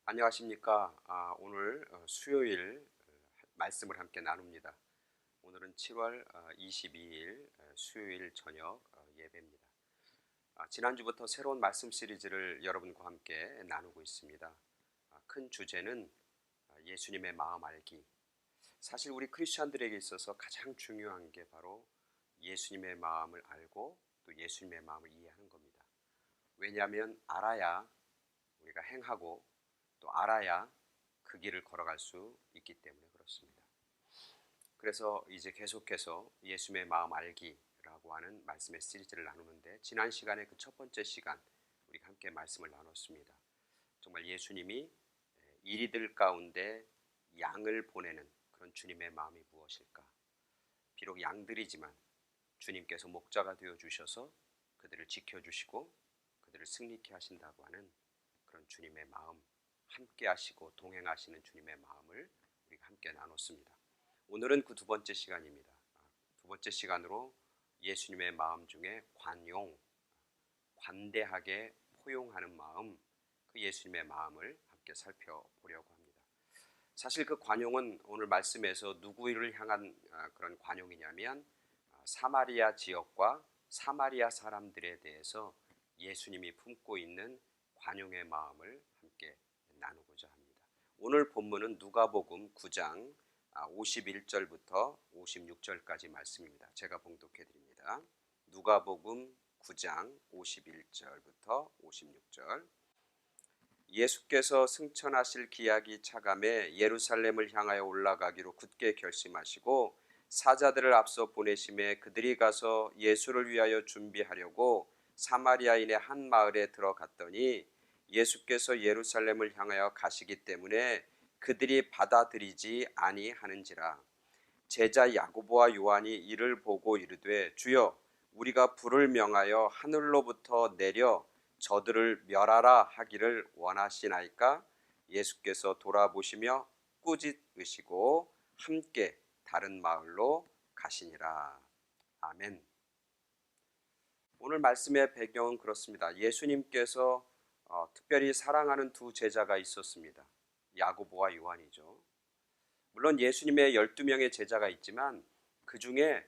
안녕하십니까. 오늘 수요일 말씀을 함께 나눕니다. 오늘은 7월 22일 수요일 저녁 예배입니다. 지난주부터 새로운 말씀 시리즈를 여러분과 함께 나누고 있습니다. 큰 주제는 예수님의 마음 알기. 사실 우리 크리스천들에게 있어서 가장 중요한 게 바로 예수님의 마음을 알고 또 예수님의 마음을 이해하는 겁니다. 왜냐하면 알아야 우리가 행하고 또 알아야 그 길을 걸어갈 수 있기 때문에 그렇습니다. 그래서 이제 계속해서 예수님의 마음 알기라고 하는 말씀의 시리즈를 나누는데, 지난 시간에 그 첫 번째 시간 우리가 함께 말씀을 나눴습니다. 정말 예수님이 이리들 가운데 양을 보내는 그런 주님의 마음이 무엇일까? 비록 양들이지만 주님께서 목자가 되어 주셔서 그들을 지켜주시고 그들을 승리케 하신다고 하는 그런 주님의 마음, 함께 하시고 동행하시는 주님의 마음을 우리가 함께 나눴습니다. 오늘은 그 두 번째 시간입니다. 두 번째 시간으로 예수님의 마음 중에 관용, 관대하게 포용하는 마음, 그 예수님의 마음을 함께 살펴보려고 합니다. 사실 그 관용은 오늘 말씀에서 누구를 향한 그런 관용이냐면 사마리아 지역과 사마리아 사람들에 대해서 예수님이 품고 있는 관용의 마음을 함께 나누고자 합니다. 오늘 본문은 누가복음 9장 51절부터 56절까지 말씀입니다. 제가 봉독해 드립니다. 누가복음 9장 51절부터 56절. 예수께서 승천하실 기약이 차감해 예루살렘을 향하여 올라가기로 굳게 결심하시고 사자들을 앞서 보내심에 그들이 가서 예수를 위하여 준비하려고 사마리아인의 한 마을에 들어갔더니 예수께서 예루살렘을 향하여 가시기 때문에 그들이 받아들이지 아니하는지라. 제자 야고보와 요한이 이를 보고 이르되 주여, 우리가 불을 명하여 하늘로부터 내려 저들을 멸하라 하기를 원하시나이까? 예수께서 돌아보시며 꾸짖으시고 함께 다른 마을로 가시니라. 아멘. 오늘 말씀의 배경은 그렇습니다. 예수님께서 특별히 사랑하는 두 제자가 있었습니다. 야고보와 요한이죠. 물론 예수님의 12명의 제자가 있지만 그 중에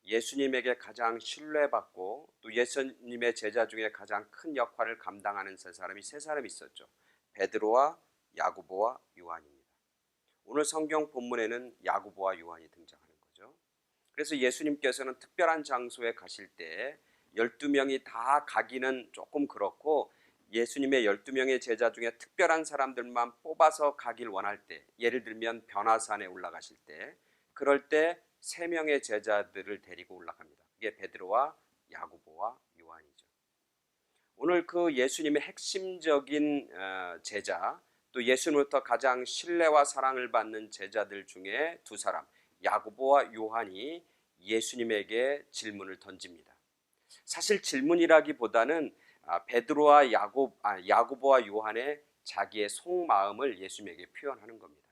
예수님에게 가장 신뢰받고 또 예수님의 제자 중에 가장 큰 역할을 감당하는 세 사람이 있었죠. 베드로와 야고보와 요한입니다. 오늘 성경 본문에는 야고보와 요한이 등장하는 거죠. 그래서 예수님께서는 특별한 장소에 가실 때 12명이 다 가기는 조금 그렇고 예수님의 12명의 제자 중에 특별한 사람들만 뽑아서 가길 원할 때, 예를 들면 변화산에 올라가실 때, 그럴 때 3명의 제자들을 데리고 올라갑니다. 그게 베드로와 야고보와 요한이죠. 오늘 그 예수님의 핵심적인 제자, 또 예수님부터 가장 신뢰와 사랑을 받는 제자들 중에 두 사람, 야고보와 요한이 예수님에게 질문을 던집니다. 사실 질문이라기보다는 베드로와 야고보와 요한의 자기의 속마음을 예수님에게 표현하는 겁니다.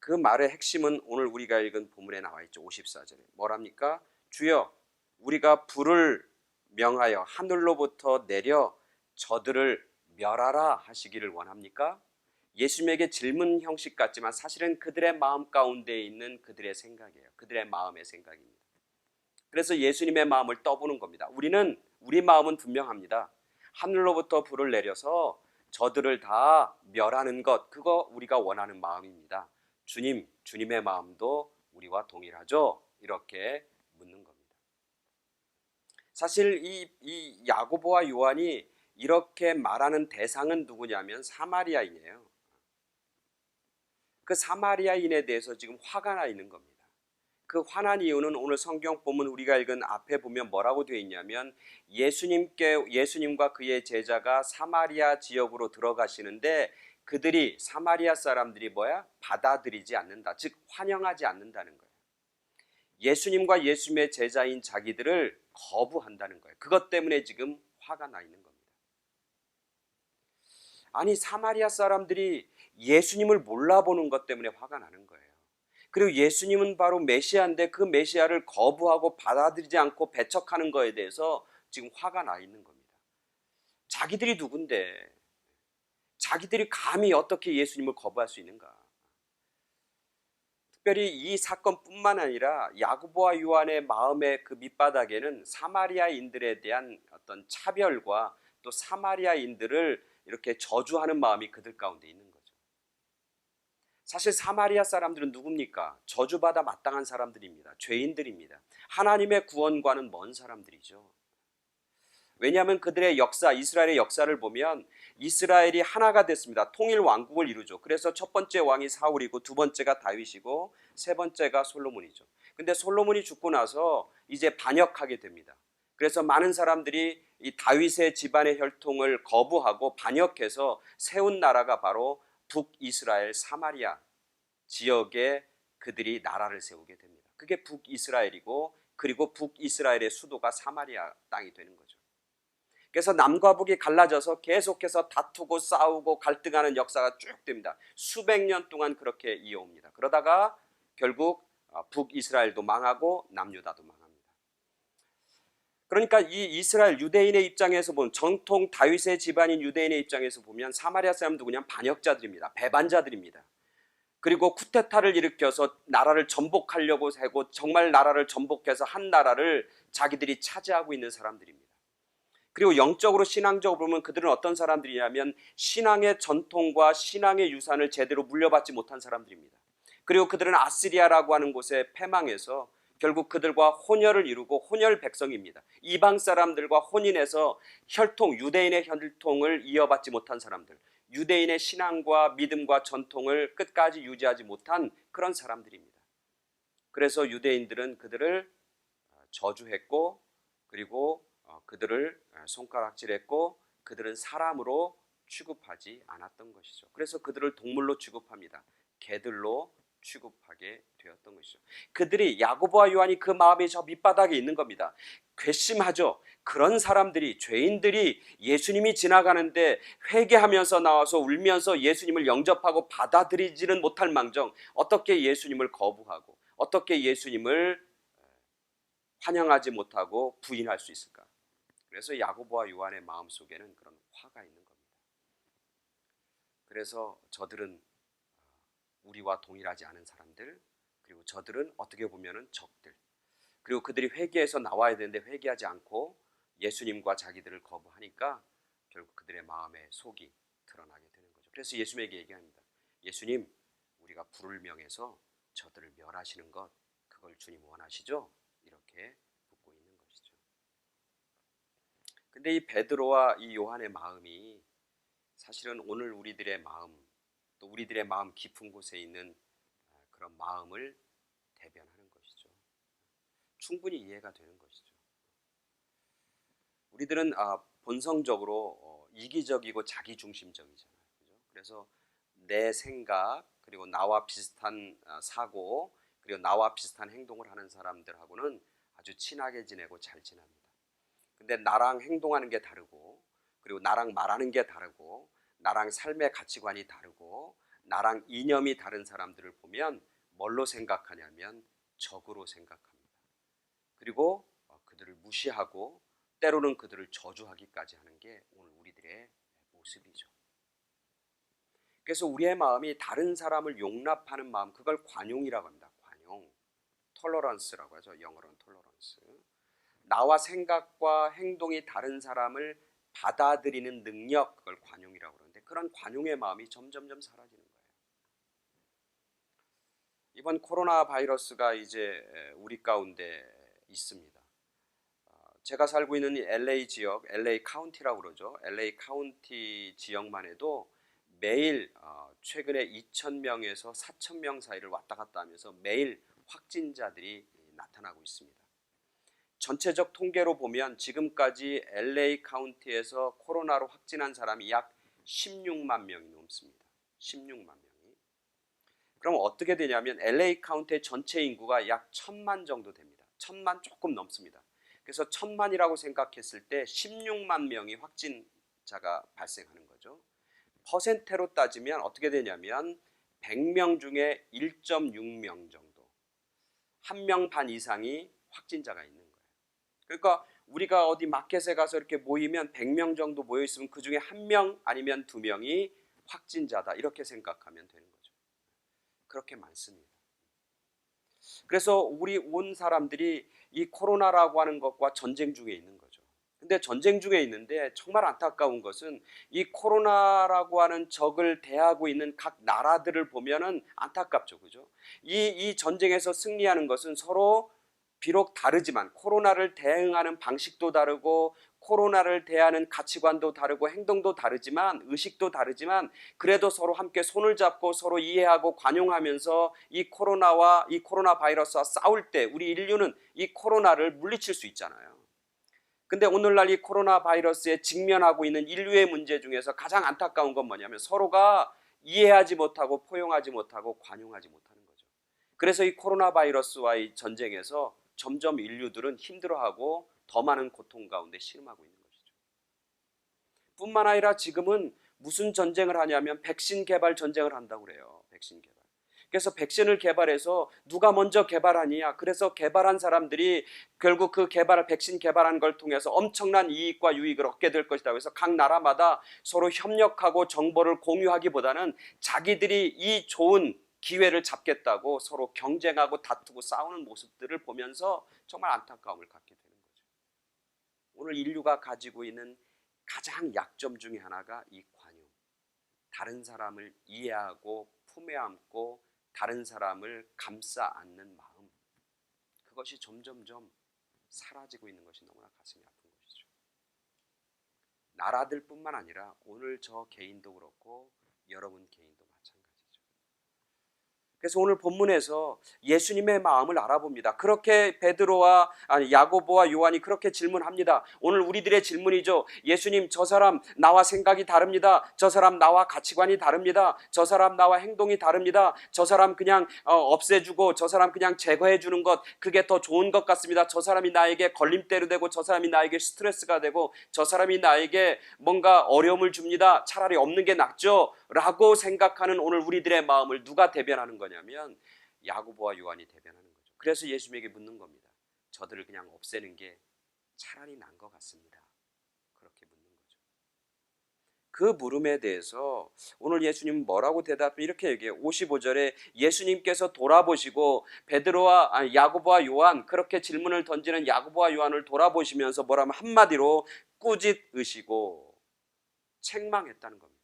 그 말의 핵심은 오늘 우리가 읽은 본문에 나와 있죠. 54절에 뭐랍니까? 주여, 우리가 불을 명하여 하늘로부터 내려 저들을 멸하라 하시기를 원합니까? 예수님에게 질문 형식 같지만 사실은 그들의 마음 가운데 있는 그들의 생각이에요. 그들의 마음의 생각입니다. 그래서 예수님의 마음을 떠보는 겁니다. 우리 마음은 분명합니다. 하늘로부터 불을 내려서 저들을 다 멸하는 것, 그거 우리가 원하는 마음입니다. 주님의 마음도 우리와 동일하죠? 이렇게 묻는 겁니다. 사실 이 야고보와 요한이 이렇게 말하는 대상은 누구냐면 사마리아인이에요. 그 사마리아인에 대해서 지금 화가 나 있는 겁니다. 그 화난 이유는 오늘 성경 본문 우리가 읽은 앞에 보면 뭐라고 되어 있냐면 예수님과 그의 제자가 사마리아 지역으로 들어가시는데 그들이 사마리아 사람들이 받아들이지 않는다. 즉 환영하지 않는다는 거예요. 예수님과 예수님의 제자인 자기들을 거부한다는 거예요. 그것 때문에 지금 화가 나 있는 겁니다. 아니, 사마리아 사람들이 예수님을 몰라보는 것 때문에 화가 나는 거예요. 그리고 예수님은 바로 메시아인데 그 메시아를 거부하고 받아들이지 않고 배척하는 것에 대해서 지금 화가 나 있는 겁니다. 자기들이 누군데, 자기들이 감히 어떻게 예수님을 거부할 수 있는가? 특별히 이 사건뿐만 아니라 야고보와 요한의 마음의 그 밑바닥에는 사마리아인들에 대한 어떤 차별과 또 사마리아인들을 이렇게 저주하는 마음이 그들 가운데 있는 거죠. 사실 사마리아 사람들은 누굽니까? 저주받아 마땅한 사람들입니다. 죄인들입니다. 하나님의 구원과는 먼 사람들이죠. 왜냐하면 그들의 역사, 이스라엘의 역사를 보면 이스라엘이 하나가 됐습니다. 통일 왕국을 이루죠. 그래서 첫 번째 왕이 사울이고 두 번째가 다윗이고 세 번째가 솔로몬이죠. 근데 솔로몬이 죽고 나서 이제 반역하게 됩니다. 그래서 많은 사람들이 이 다윗의 집안의 혈통을 거부하고 반역해서 세운 나라가 바로 북이스라엘 사마리아 지역에 그들이 나라를 세우게 됩니다. 그게 북이스라엘이고 그리고 북이스라엘의 수도가 사마리아 땅이 되는 거죠. 그래서 남과 북이 갈라져서 계속해서 다투고 싸우고 갈등하는 역사가 쭉 됩니다. 수백 년 동안 그렇게 이어옵니다. 그러다가 결국 북이스라엘도 망하고 남유다도 망합니다. 그러니까 이 이스라엘 유대인의 입장에서 보면 정통 다윗의 집안인 유대인의 입장에서 보면 사마리아 사람도 그냥 반역자들입니다. 배반자들입니다. 그리고 쿠데타를 일으켜서 나라를 전복하려고 하고 정말 나라를 전복해서 한 나라를 자기들이 차지하고 있는 사람들입니다. 그리고 영적으로 신앙적으로 보면 그들은 어떤 사람들이냐면 신앙의 전통과 신앙의 유산을 제대로 물려받지 못한 사람들입니다. 그리고 그들은 아시리아라고 하는 곳에 패망해서 결국 그들과 혼혈을 이루고 혼혈 백성입니다. 이방 사람들과 혼인해서 혈통, 유대인의 혈통을 이어받지 못한 사람들, 유대인의 신앙과 믿음과 전통을 끝까지 유지하지 못한 그런 사람들입니다. 그래서 유대인들은 그들을 저주했고 그리고 그들을 손가락질했고 그들은 사람으로 취급하지 않았던 것이죠. 그래서 그들을 동물로 취급합니다. 개들로 취급하게 되었던 것이죠. 그들이 야고보와 요한이 그 마음이 저 밑바닥에 있는 겁니다. 괘씸하죠. 그런 사람들이 죄인들이 예수님이 지나가는데 회개하면서 나와서 울면서 예수님을 영접하고 받아들이지는 못할 망정 어떻게 예수님을 거부하고 어떻게 예수님을 환영하지 못하고 부인할 수 있을까? 그래서 야고보와 요한의 마음속에는 그런 화가 있는 겁니다. 그래서 저들은 우리와 동일하지 않은 사람들, 그리고 저들은 어떻게 보면은 적들, 그리고 그들이 회개해서 나와야 되는데 회개하지 않고 예수님과 자기들을 거부하니까 결국 그들의 마음의 속이 드러나게 되는 거죠. 그래서 예수님에게 얘기합니다. 예수님, 우리가 불을 명해서 저들을 멸하시는 것, 그걸 주님 원하시죠? 이렇게 묻고 있는 것이죠. 근데 이 베드로와 이 요한의 마음이 사실은 오늘 우리들의 마음, 또 우리들의 마음 깊은 곳에 있는 그런 마음을 대변하는 것이죠. 충분히 이해가 되는 것이죠. 우리들은 본성적으로 이기적이고 자기중심적이잖아요. 그죠? 그래서 내 생각, 그리고 나와 비슷한 사고, 그리고 나와 비슷한 행동을 하는 사람들하고는 아주 친하게 지내고 잘 지냅니다. 근데 나랑 행동하는 게 다르고, 그리고 나랑 말하는 게 다르고, 나랑 삶의 가치관이 다르고, 나랑 이념이 다른 사람들을 보면 뭘로 생각하냐면 적으로 생각합니다. 그리고 그들을 무시하고 때로는 그들을 저주하기까지 하는 게 오늘 우리들의 모습이죠. 그래서 우리의 마음이 다른 사람을 용납하는 마음, 그걸 관용이라고 합니다. 관용, 톨러런스라고 하죠. 영어로는 톨러런스. 나와 생각과 행동이 다른 사람을 받아들이는 능력, 그걸 관용이라고 그러는데 그런 관용의 마음이 점점점 사라지는 거예요. 이번 코로나 바이러스가 이제 우리 가운데 있습니다. 제가 살고 있는 LA 지역, LA 카운티라고 그러죠. LA 카운티 지역만 해도 매일 최근에 2,000명에서 4,000명 사이를 왔다 갔다 하면서 매일 확진자들이 나타나고 있습니다. 전체적 통계로 보면 지금까지 LA 카운티에서 코로나로 확진한 사람이 약 16만 명이 넘습니다. 16만 명이. 그럼 어떻게 되냐면 LA 카운티의 전체 인구가 약 1,000만 정도 됩니다. 1,000만 조금 넘습니다. 그래서 1,000만이라고 생각했을 때 16만 명이 확진자가 발생하는 거죠. 퍼센테로 따지면 어떻게 되냐면 100명 중에 1.6명 정도, 1명 반 이상이 확진자가 있는 거예요. 그러니까 우리가 어디 마켓에 가서 이렇게 모이면 100명 정도 모여 있으면 그 중에 1명 아니면 2명이 확진자다 이렇게 생각하면 되는 거죠. 그렇게 많습니다. 그래서 우리 온 사람들이 이 코로나라고 하는 것과 전쟁 중에 있는 거죠. 근데 전쟁 중에 있는데 정말 안타까운 것은 이 코로나라고 하는 적을 대하고 있는 각 나라들을 보면은 안타깝죠. 그죠? 이 전쟁에서 승리하는 것은 서로 비록 다르지만 코로나를 대응하는 방식도 다르고 코로나를 대하는 가치관도 다르고 행동도 다르지만 의식도 다르지만 그래도 서로 함께 손을 잡고 서로 이해하고 관용하면서 이 코로나와 이 코로나 바이러스와 싸울 때 우리 인류는 이 코로나를 물리칠 수 있잖아요. 근데 오늘날 이 코로나 바이러스에 직면하고 있는 인류의 문제 중에서 가장 안타까운 건 뭐냐면 서로가 이해하지 못하고 포용하지 못하고 관용하지 못하는 거죠. 그래서 이 코로나 바이러스와의 전쟁에서 점점 인류들은 힘들어하고 더 많은 고통 가운데 신음하고 있는 것이죠. 뿐만 아니라 지금은 무슨 전쟁을 하냐면 백신 개발 전쟁을 한다고 그래요. 백신 개발. 그래서 백신을 개발해서 누가 먼저 개발하느냐. 그래서 개발한 사람들이 결국 그 백신 개발한 걸 통해서 엄청난 이익과 유익을 얻게 될 것이다. 그래서 각 나라마다 서로 협력하고 정보를 공유하기보다는 자기들이 이 좋은 기회를 잡겠다고 서로 경쟁하고 다투고 싸우는 모습들을 보면서 정말 안타까움을 갖게 되는 거죠. 오늘 인류가 가지고 있는 가장 약점 중에 하나가 이 관용. 다른 사람을 이해하고 품에 안고 다른 사람을 감싸 안는 마음. 그것이 점점점 사라지고 있는 것이 너무나 가슴이 아픈 것이죠. 나라들뿐만 아니라 오늘 저 개인도 그렇고 여러분 개인도 마찬가지죠. 그래서 오늘 본문에서 예수님의 마음을 알아봅니다. 그렇게 베드로와 야고보와 요한이 그렇게 질문합니다. 오늘 우리들의 질문이죠. 예수님, 저 사람 나와 생각이 다릅니다. 저 사람 나와 가치관이 다릅니다. 저 사람 나와 행동이 다릅니다. 저 사람 그냥 없애주고 저 사람 그냥 제거해 주는 것, 그게 더 좋은 것 같습니다. 저 사람이 나에게 걸림대로 되고 저 사람이 나에게 스트레스가 되고 저 사람이 나에게 뭔가 어려움을 줍니다. 차라리 없는 게 낫죠 라고 생각하는 오늘 우리들의 마음을 누가 대변하는 거냐면 야고보와 요한이 대변하는 거죠. 그래서 예수님에게 묻는 겁니다. 저들을 그냥 없애는 게 차라리 나은 것 같습니다. 그렇게 묻는 거죠. 그 물음에 대해서 오늘 예수님은 뭐라고 대답해? 이렇게 얘기해요. 55절에 예수님께서 돌아보시고 야고보와 요한, 그렇게 질문을 던지는 야고보와 요한을 돌아보시면서 뭐라면 한마디로 꾸짖으시고 책망했다는 겁니다.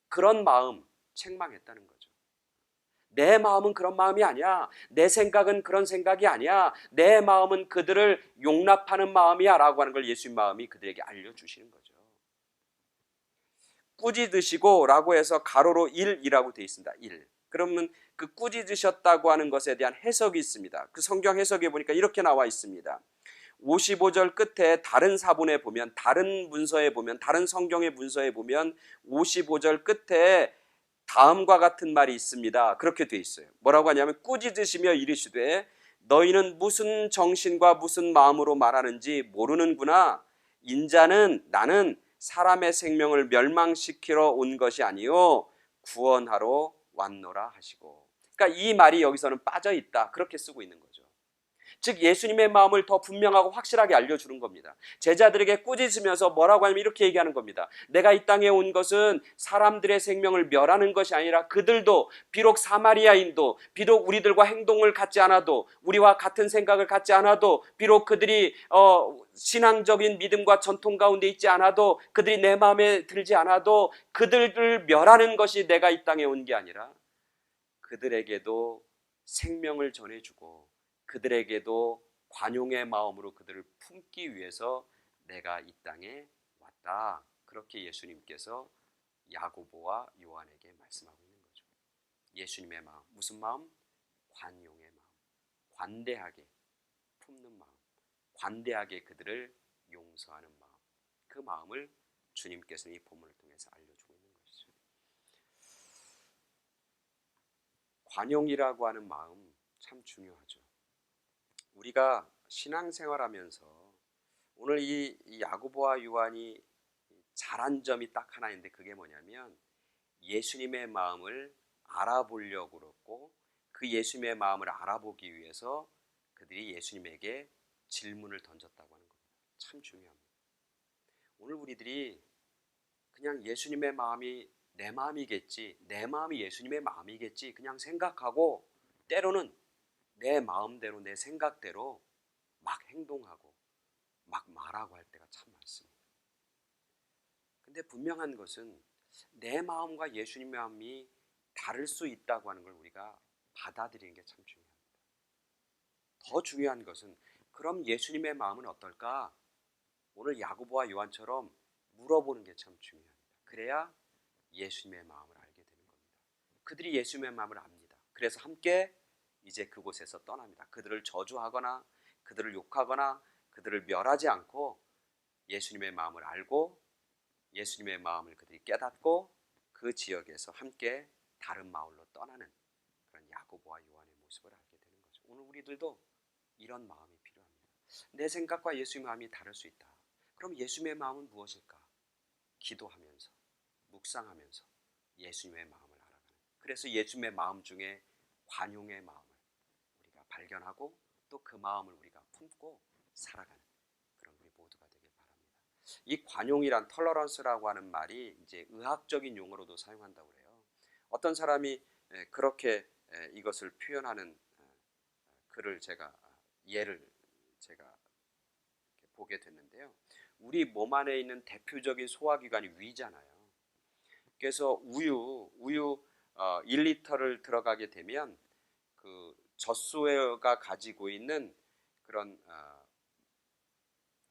그런 마음, 책망했다는 거죠. 내 마음은 그런 마음이 아니야. 내 생각은 그런 생각이 아니야. 내 마음은 그들을 용납하는 마음이야 라고 하는 걸 예수님 마음이 그들에게 알려주시는 거죠. 꾸짖으시고 라고 해서 가로로 1이라고 되어 있습니다. 1. 그러면 그 꾸짖으셨다고 하는 것에 대한 해석이 있습니다. 그 성경 해석에 보니까 이렇게 나와 있습니다. 55절 끝에 다른 사본에 보면, 다른 문서에 보면, 다른 성경의 문서에 보면 55절 끝에 다음과 같은 말이 있습니다. 그렇게 되어 있어요. 뭐라고 하냐면 꾸짖으시며 이르시되 너희는 무슨 정신과 무슨 마음으로 말하는지 모르는구나. 인자는 나는 사람의 생명을 멸망시키러 온 것이 아니요 구원하러 왔노라 하시고. 그러니까 이 말이 여기서는 빠져 있다. 그렇게 쓰고 있는 거죠. 즉 예수님의 마음을 더 분명하고 확실하게 알려주는 겁니다. 제자들에게 꾸짖으면서 뭐라고 하냐면 이렇게 얘기하는 겁니다. 내가 이 땅에 온 것은 사람들의 생명을 멸하는 것이 아니라 그들도 비록 사마리아인도 비록 우리들과 행동을 갖지 않아도 우리와 같은 생각을 갖지 않아도 비록 그들이 신앙적인 믿음과 전통 가운데 있지 않아도 그들이 내 마음에 들지 않아도 그들을 멸하는 것이 내가 이 땅에 온 게 아니라 그들에게도 생명을 전해주고 그들에게도 관용의 마음으로 그들을 품기 위해서 내가 이 땅에 왔다. 그렇게 예수님께서 야고보와 요한에게 말씀하고 있는 거죠. 예수님의 마음, 무슨 마음? 관용의 마음, 관대하게 품는 마음, 관대하게 그들을 용서하는 마음. 그 마음을 주님께서는 이 본문을 통해서 알려주고 있는 것이죠. 관용이라고 하는 마음 참 중요하죠. 우리가 신앙생활하면서 오늘 이 야고보와 요한이 잘한 점이 딱 하나 있는데 그게 뭐냐면 예수님의 마음을 알아보려고 그랬고 그 예수님의 마음을 알아보기 위해서 그들이 예수님에게 질문을 던졌다고 하는 겁니다. 참 중요합니다. 오늘 우리들이 그냥 예수님의 마음이 내 마음이겠지, 내 마음이 예수님의 마음이겠지 그냥 생각하고 때로는 내 마음대로 내 생각대로 막 행동하고 막 말하고 할 때가 참 많습니다. 근데 분명한 것은 내 마음과 예수님의 마음이 다를 수 있다고 하는 걸 우리가 받아들이는 게 참 중요합니다. 더 중요한 것은 그럼 예수님의 마음은 어떨까? 오늘 야고보와 요한처럼 물어보는 게 참 중요합니다. 그래야 예수님의 마음을 알게 되는 겁니다. 그들이 예수님의 마음을 압니다. 그래서 함께 이제 그곳에서 떠납니다. 그들을 저주하거나 그들을 욕하거나 그들을 멸하지 않고 예수님의 마음을 알고 예수님의 마음을 그들이 깨닫고 그 지역에서 함께 다른 마을로 떠나는 그런 야고보와 요한의 모습을 알게 되는 거죠. 오늘 우리들도 이런 마음이 필요합니다. 내 생각과 예수님의 마음이 다를 수 있다. 그럼 예수님의 마음은 무엇일까? 기도하면서 묵상하면서 예수님의 마음을 알아가는, 그래서 예수님의 마음 중에 관용의 마음을 우리가 발견하고 또 그 마음을 우리가 품고 살아가는 그런 우리 모두가 되길 바랍니다. 이 관용이란 털러런스라고 하는 말이 이제 의학적인 용어로도 사용한다고 그래요. 어떤 사람이 그렇게 이것을 표현하는 글을 예를 제가 보게 됐는데요. 우리 몸 안에 있는 대표적인 소화기관이 위잖아요. 그래서 우유 1리터를 들어가게 되면 그 젖소가 가지고 있는 그런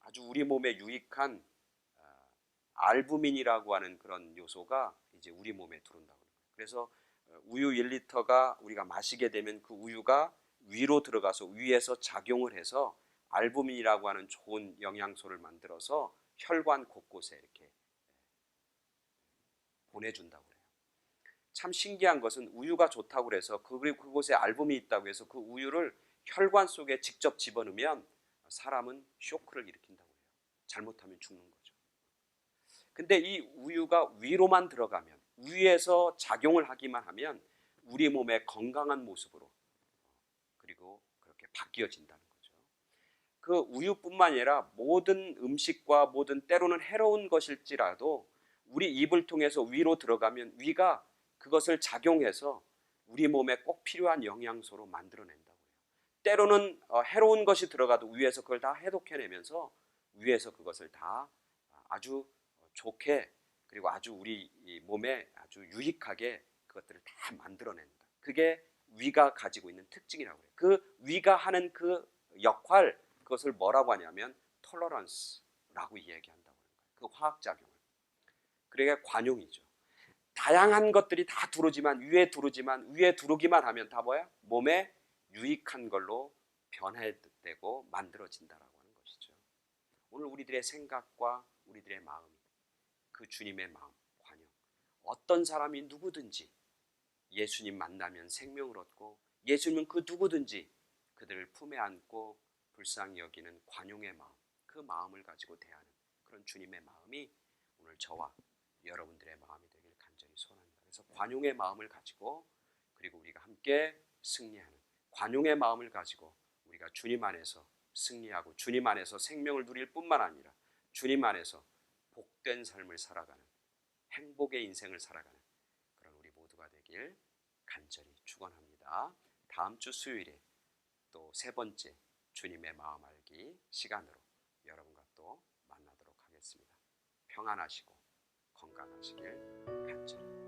아주 우리 몸에 유익한 알부민이라고 하는 그런 요소가 이제 우리 몸에 들어온다고 합니다. 그래서 우유 1리터가 우리가 마시게 되면 그 우유가 위로 들어가서 위에서 작용을 해서 알부민이라고 하는 좋은 영양소를 만들어서 혈관 곳곳에 이렇게 보내준다고 해요. 참 신기한 것은 우유가 좋다고 해서 그곳에 알부민이 있다고 해서 그 우유를 혈관 속에 직접 집어넣으면 사람은 쇼크를 일으킨다고 해요. 잘못하면 죽는 거죠. 근데 이 우유가 위로만 들어가면, 위에서 작용을 하기만 하면 우리 몸의 건강한 모습으로 그리고 그렇게 바뀌어진다는 거죠. 그 우유뿐만 아니라 모든 음식과 모든 때로는 해로운 것일지라도 우리 입을 통해서 위로 들어가면 위가 그것을 작용해서 우리 몸에 꼭 필요한 영양소로 만들어낸다고 해요. 때로는 해로운 것이 들어가도 위에서 그걸 다 해독해내면서 위에서 그것을 다 아주 좋게 그리고 아주 우리 몸에 아주 유익하게 그것들을 다 만들어낸다. 그게 위가 가지고 있는 특징이라고 해요. 그 위가 하는 그 역할, 그것을 뭐라고 하냐면 톨러런스라고 이야기한다고 하는 거예요. 그 화학작용을. 그러니까 관용이죠. 다양한 것들이 다 들어오지만 위에 들어오기만 하면 다 뭐야? 몸에 유익한 걸로 변해되고 만들어진다라고 하는 것이죠. 오늘 우리들의 생각과 우리들의 마음이 그 주님의 마음, 관용. 어떤 사람이 누구든지 예수님 만나면 생명을 얻고 예수님은 그 누구든지 그들을 품에 안고 불쌍히 여기는 관용의 마음, 그 마음을 가지고 대하는 그런 주님의 마음이 오늘 저와 여러분들의 마음이 되길 간절히 소원합니다. 그래서 관용의 마음을 가지고 그리고 우리가 함께 승리하는 관용의 마음을 가지고 우리가 주님 안에서 승리하고 주님 안에서 생명을 누릴 뿐만 아니라 주님 안에서 복된 삶을 살아가는 행복의 인생을 살아가는 그런 우리 모두가 되길 간절히 축원합니다. 다음 주 수요일에 또 세 번째 주님의 마음 알기 시간으로 여러분과 또 만나도록 하겠습니다. 평안하시고 건강하시길 간절히